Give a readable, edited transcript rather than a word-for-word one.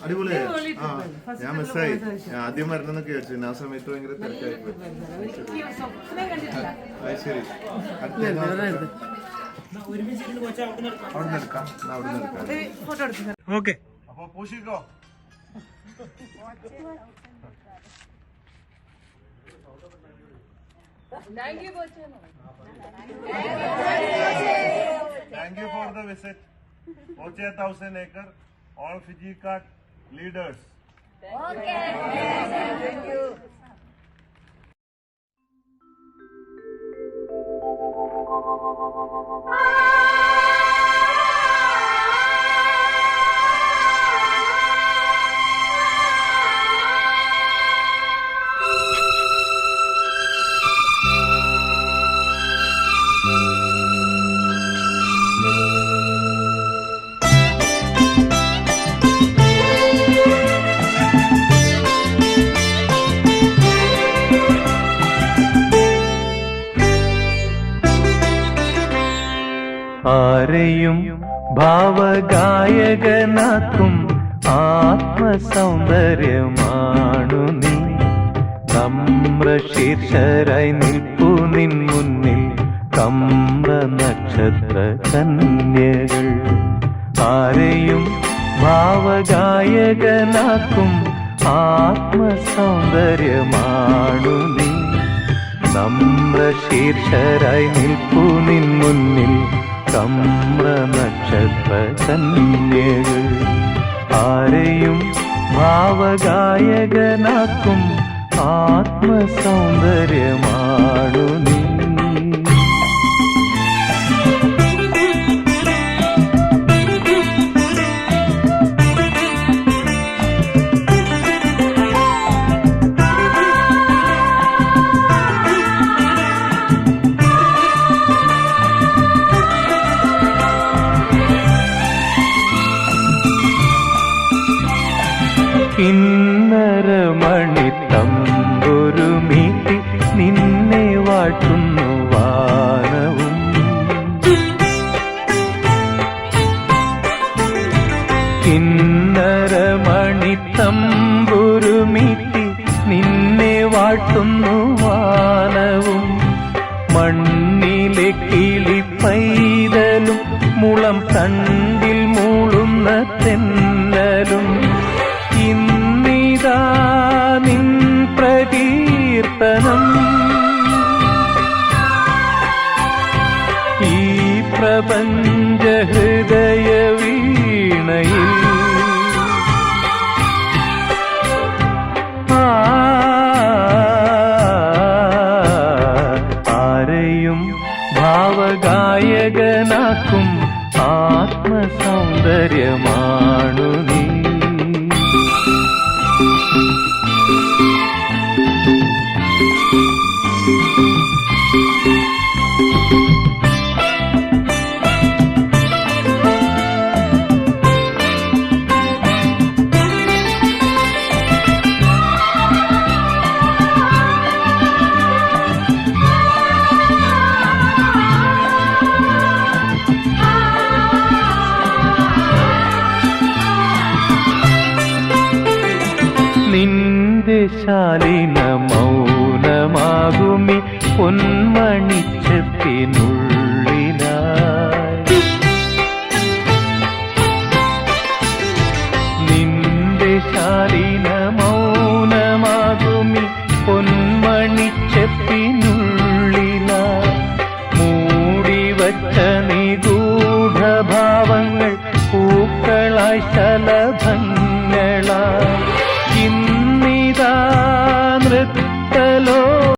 അടിപൊളിയായി. ഞാൻ മിസ്സായി. ഞാൻ ആദ്യം വരണമെന്നൊക്കെ വിചാരിച്ചു. ആ സമയത്ത് ഭയങ്കര തിരക്കായി. ശരി, ഓക്കെ. അപ്പൊ പൂശിക്കോ. Thank you for the visit. Poche 1000 acre, all Fiji card leaders. Okay. Thank you. ആരെയും ഭാവഗായകനാക്കും ആത്മസൗന്ദര്യമാണു നീ. നമ്രശീർഷരായി നിൽപ്പു നിൻ മുന്നിൽ കമ്ര നക്ഷത്ര കന്യകൾ. ആരെയും ഭാവഗായകനാക്കും ആത്മസൗന്ദര്യമാണു നീ. നമ്രശീർഷരായി നിൽപ്പു നിൻ മുന്നിൽ കമ്ര നക്ഷത്ര കന്യകൾ. ആരെയും ഭാവഗായകനാക്കും ആത്മസൗന്ദര്യമാണു നീ. കിന്നരമണി തമ്പുരു മീട്ടി നിന്നെ വാഴ്ത്തുന്നു വാനവും. കിന്നരമണി തമ്പുരു മീട്ടി നിന്നെ വാഴ്ത്തുന്നു വാനവും. മണ്ണിലെ കിളി പൈതലും മുളം തണ്ടിൽ മൂളുന്ന തെന്നലും ഇന്നിതാ നിൻ പ്രകീർത്തനം ഈ പ്രപഞ്ച ഹൃദയ വീണയിൽ. ആരെയും ഭാവഗായകനാക്കും ആത്മസൗന്ദര്യമാണു നീ. നിന്റെ ശാലീന മൗനമാകുമി പൊന്മണിച്ചത്തിനുള്ളിലായി. നിന്റെ ശാലീന മൗനമാകുമി പൊന്മണിച്ചത്തിനുള്ളിലായി. മൂടിവച്ച നിഗൂഢഭാവങ്ങൾ പൂക്കളായി ശലഭങ്ങളായി.